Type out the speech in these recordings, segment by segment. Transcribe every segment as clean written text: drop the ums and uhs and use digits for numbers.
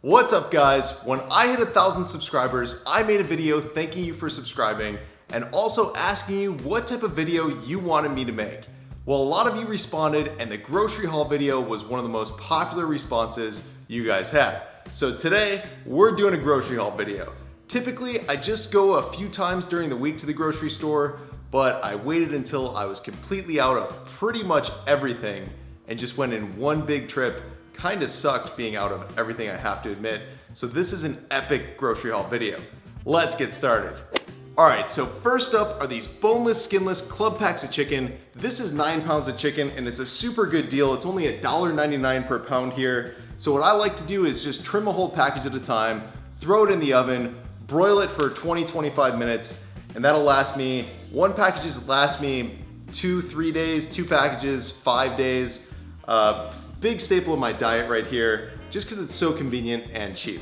What's up guys? When I hit 1,000 subscribers, I made a video thanking you for subscribing and also asking you what type of video you wanted me to make. Well, a lot of you responded and the grocery haul video was one of the most popular responses you guys had. So today, we're doing a grocery haul video. Typically, I just go a few times during the week to the grocery store, but I waited until I was completely out of pretty much everything and just went in one big trip. Kinda sucked being out of everything, I have to admit. So this is an epic grocery haul video. Let's get started. All right, so first up are these boneless, skinless club packs of chicken. This is 9 pounds of chicken and it's a super good deal. It's only $1.99 per pound here. So what I like to do is just trim a whole package at a time, throw it in the oven, broil it for 20-25 minutes, and that'll last me, one package lasts me 2-3 days, 2 packages, 5 days. Big staple of my diet right here, just because it's so convenient and cheap.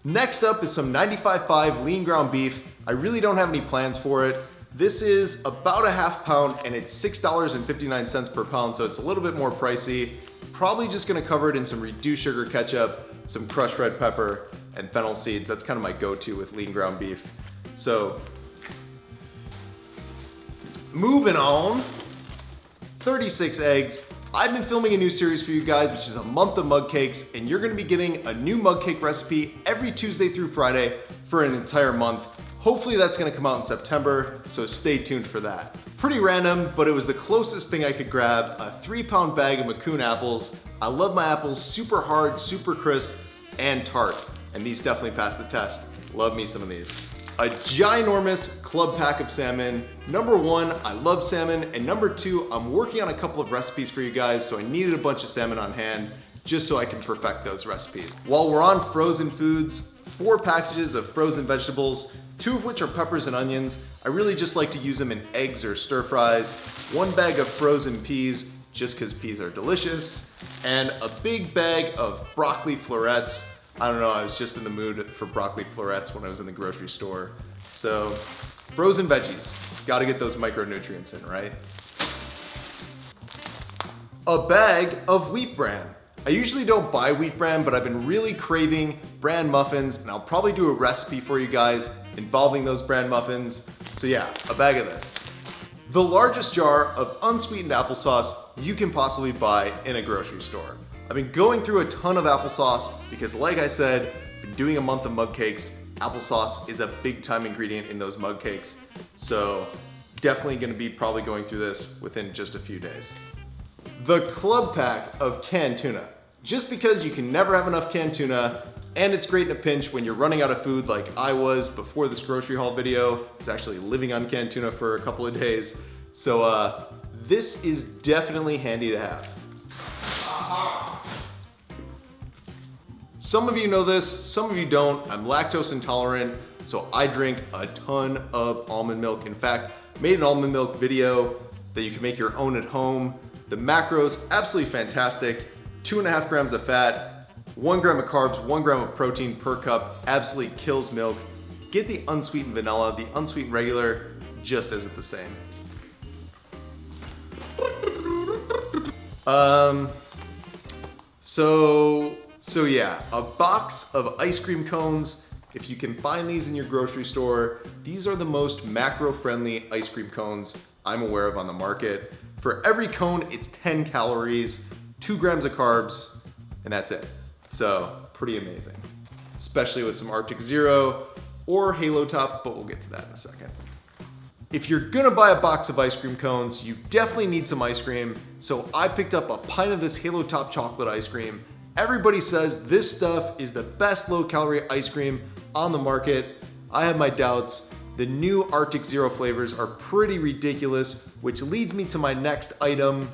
Next up is some 95.5 lean ground beef. I really don't have any plans for it. This is about a half pound and it's $6.59 per pound, so it's a little bit more pricey. Probably just gonna cover it in some reduced sugar ketchup, some crushed red pepper, and fennel seeds. That's kind of my go-to with lean ground beef. So, moving on, 36 eggs. I've been filming a new series for you guys, which is a month of mug cakes, and you're gonna be getting a new mug cake recipe every Tuesday through Friday for an entire month. Hopefully that's gonna come out in September, so stay tuned for that. Pretty random, but it was the closest thing I could grab, a 3-pound bag of Macoun apples. I love my apples super hard, super crisp, and tart, and these definitely pass the test. Love me some of these. A ginormous club pack of salmon. Number 1, I love salmon, and number 2, I'm working on a couple of recipes for you guys, so I needed a bunch of salmon on hand just so I can perfect those recipes. While we're on frozen foods, 4 packages of frozen vegetables, 2 of which are peppers and onions. I really just like to use them in eggs or stir fries. 1 bag of frozen peas, just because peas are delicious, and a big bag of broccoli florets. I don't know, I was just in the mood for broccoli florets when I was in the grocery store. So, frozen veggies. Gotta get those micronutrients in, right? A bag of wheat bran. I usually don't buy wheat bran, but I've been really craving bran muffins, and I'll probably do a recipe for you guys involving those bran muffins. So yeah, a bag of this. The largest jar of unsweetened applesauce you can possibly buy in a grocery store. I've been going through a ton of applesauce because, like I said, I've been doing a month of mug cakes. Applesauce is a big time ingredient in those mug cakes. So definitely gonna be probably going through this within just a few days. The club pack of canned tuna. Just because you can never have enough canned tuna, and it's great in a pinch when you're running out of food like I was before this grocery haul video. I was actually living on canned tuna for a couple of days. So this is definitely handy to have. Some of you know this, some of you don't. I'm lactose intolerant, so I drink a ton of almond milk. In fact, made an almond milk video that you can make your own at home. The macros, absolutely fantastic. 2.5 grams of fat, 1 gram of carbs, 1 gram of protein per cup, absolutely kills milk. Get the unsweetened vanilla, the unsweetened regular, just as it the same. So yeah, a box of ice cream cones. If you can find these in your grocery store, these are the most macro-friendly ice cream cones I'm aware of on the market. For every cone, it's 10 calories, 2 grams of carbs, and that's it. So, pretty amazing. Especially with some Arctic Zero or Halo Top, but we'll get to that in a second. If you're gonna buy a box of ice cream cones, you definitely need some ice cream. So I picked up a pint of this Halo Top chocolate ice cream. Everybody says this stuff is the best low-calorie ice cream on the market. I have my doubts. The new Arctic Zero flavors are pretty ridiculous, which leads me to my next item.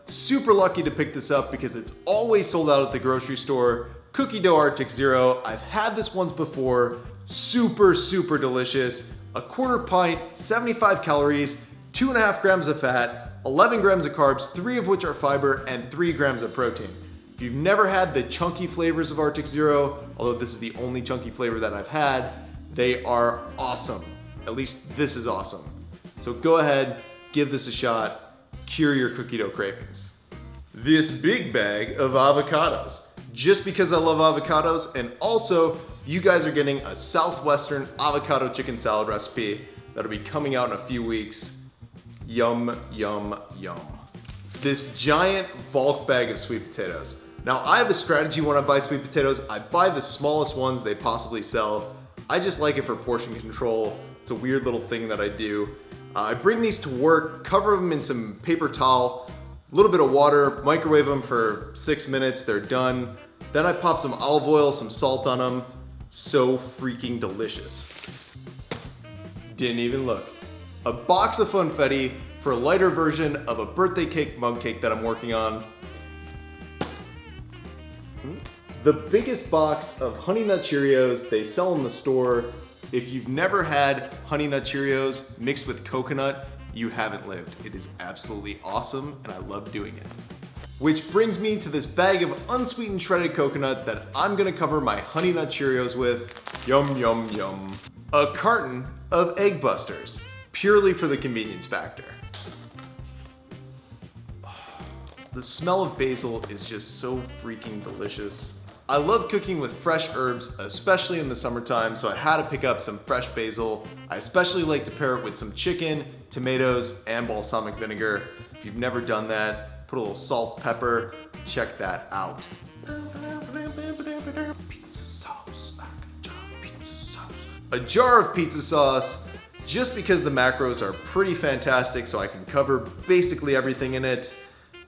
Super lucky to pick this up because it's always sold out at the grocery store. Cookie dough Arctic Zero. I've had this once before. Super, super delicious. A 1/4 pint, 75 calories, 2.5 grams of fat, 11 grams of carbs, 3 of which are fiber, and 3 grams of protein. If you've never had the chunky flavors of Arctic Zero, although this is the only chunky flavor that I've had, they are awesome. At least this is awesome. So go ahead, give this a shot, cure your cookie dough cravings. This big bag of avocados. just because I love avocados, and also you guys are getting a Southwestern avocado chicken salad recipe that'll be coming out in a few weeks. Yum, yum, yum. This giant bulk bag of sweet potatoes. Now I have a strategy when I buy sweet potatoes. I buy the smallest ones they possibly sell. I just like it for portion control. It's a weird little thing that I do. I bring these to work, cover them in some paper towel, a little bit of water, microwave them for 6 minutes, they're done. Then I pop some olive oil, some salt on them. So freaking delicious. Didn't even look. A box of funfetti for a lighter version of a birthday cake mug cake that I'm working on. The biggest box of Honey Nut Cheerios they sell in the store. If you've never had Honey Nut Cheerios mixed with coconut, you haven't lived. It is absolutely awesome and I love doing it. Which brings me to this bag of unsweetened shredded coconut that I'm gonna cover my Honey Nut Cheerios with. Yum, yum, yum. A carton of Egg Busters, purely for the convenience factor. The smell of basil is just so freaking delicious. I love cooking with fresh herbs, especially in the summertime, so I had to pick up some fresh basil. I especially like to pair it with some chicken, tomatoes, and balsamic vinegar. If you've never done that, put a little salt, pepper, check that out. Pizza sauce. Pizza sauce. A jar of pizza sauce, just because the macros are pretty fantastic, so I can cover basically everything in it.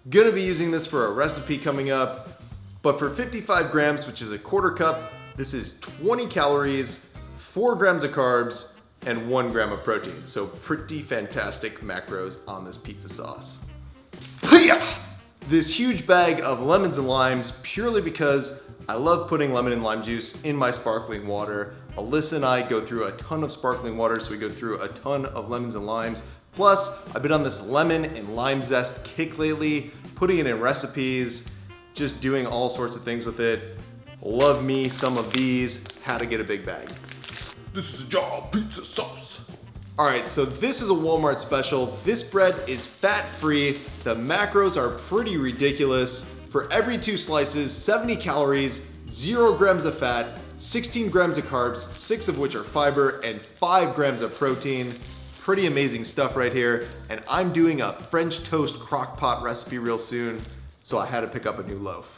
Gonna be using this for a recipe coming up, but for 55 grams, which is a quarter cup, this is 20 calories, 4 grams of carbs, and 1 gram of protein. So pretty fantastic macros on this pizza sauce. This huge bag of lemons and limes, purely because I love putting lemon and lime juice in my sparkling water. Alyssa and I go through a ton of sparkling water, so we go through a ton of lemons and limes. Plus, I've been on this lemon and lime zest kick lately, putting it in recipes, just doing all sorts of things with it. Love me some of these, had to get a big bag. This is a jar of pizza sauce. All right, so this is a Walmart special. This bread is fat-free. The macros are pretty ridiculous. For every 2 slices, 70 calories, 0 grams of fat, 16 grams of carbs, 6 of which are fiber, and 5 grams of protein. Pretty amazing stuff right here. And I'm doing a French toast crock pot recipe real soon, so I had to pick up a new loaf.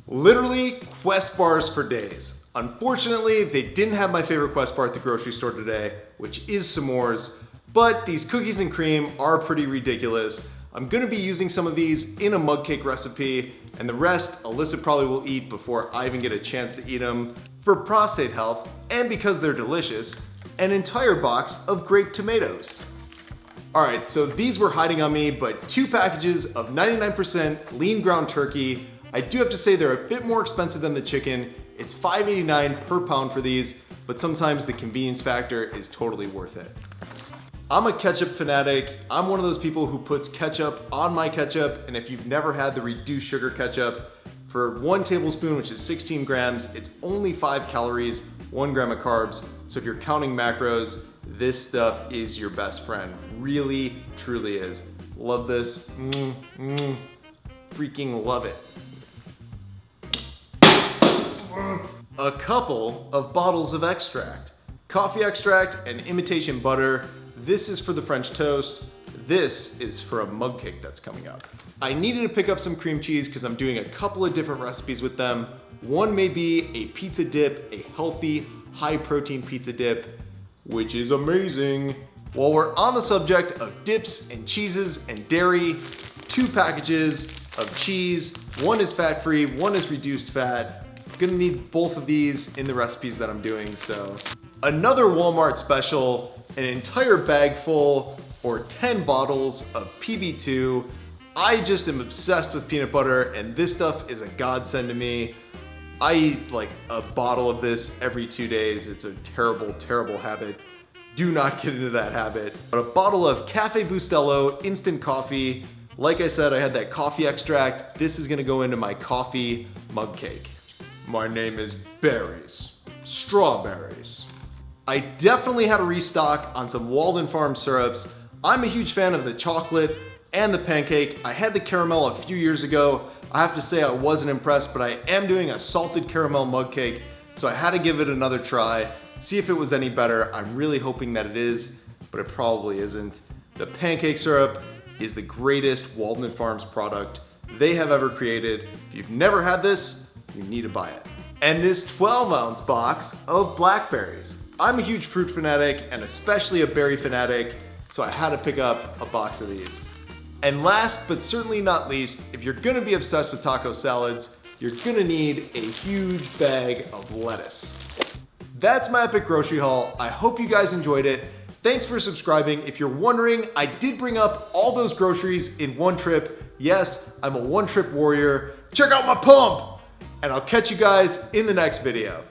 Literally Quest bars for days. Unfortunately, they didn't have my favorite Quest bar at the grocery store today, which is s'mores, but these cookies and cream are pretty ridiculous. I'm gonna be using some of these in a mug cake recipe, and the rest Alyssa probably will eat before I even get a chance to eat them. For prostate health, and because they're delicious, an entire box of grape tomatoes. All right, so these were hiding on me, but 2 packages of 99% lean ground turkey. I do have to say they're a bit more expensive than the chicken. It's $5.89 per pound for these, but sometimes the convenience factor is totally worth it. I'm a ketchup fanatic. I'm one of those people who puts ketchup on my ketchup, and if you've never had the reduced sugar ketchup, for 1 tablespoon, which is 16 grams, it's only 5 calories, 1 gram of carbs. So if you're counting macros, this stuff is your best friend. Really, truly is. Love this. Freaking love it. A couple of bottles of extract. Coffee extract and imitation butter. This is for the French toast. This is for a mug cake that's coming up. I needed to pick up some cream cheese because I'm doing a couple of different recipes with them. One may be a pizza dip, a healthy, high protein pizza dip, which is amazing. While we're on the subject of dips and cheeses and dairy, 2 packages of cheese. One is fat-free, one is reduced fat. Gonna need both of these in the recipes that I'm doing, so. Another Walmart special, an entire bag full or 10 bottles of PB2. I just am obsessed with peanut butter, and this stuff is a godsend to me. I eat like a bottle of this every 2 days. It's a terrible, terrible habit. Do not get into that habit. But a bottle of Cafe Bustelo instant coffee. Like I said, I had that coffee extract. This is gonna go into my coffee mug cake. My name is Berries. Strawberries. I definitely had a restock on some Walden Farm syrups. I'm a huge fan of the chocolate, and the pancake. I had the caramel a few years ago. I have to say I wasn't impressed, but I am doing a salted caramel mug cake, so I had to give it another try, see if it was any better. I'm really hoping that it is, but it probably isn't. The pancake syrup is the greatest Walden Farms product they have ever created. If you've never had this, you need to buy it. And this 12-ounce box of blackberries. I'm a huge fruit fanatic and especially a berry fanatic, so I had to pick up a box of these. And last but certainly not least, if you're gonna be obsessed with taco salads, you're gonna need a huge bag of lettuce. That's my epic grocery haul. I hope you guys enjoyed it. Thanks for subscribing. If you're wondering, I did bring up all those groceries in one trip. Yes, I'm a one-trip warrior. Check out my pump! And I'll catch you guys in the next video.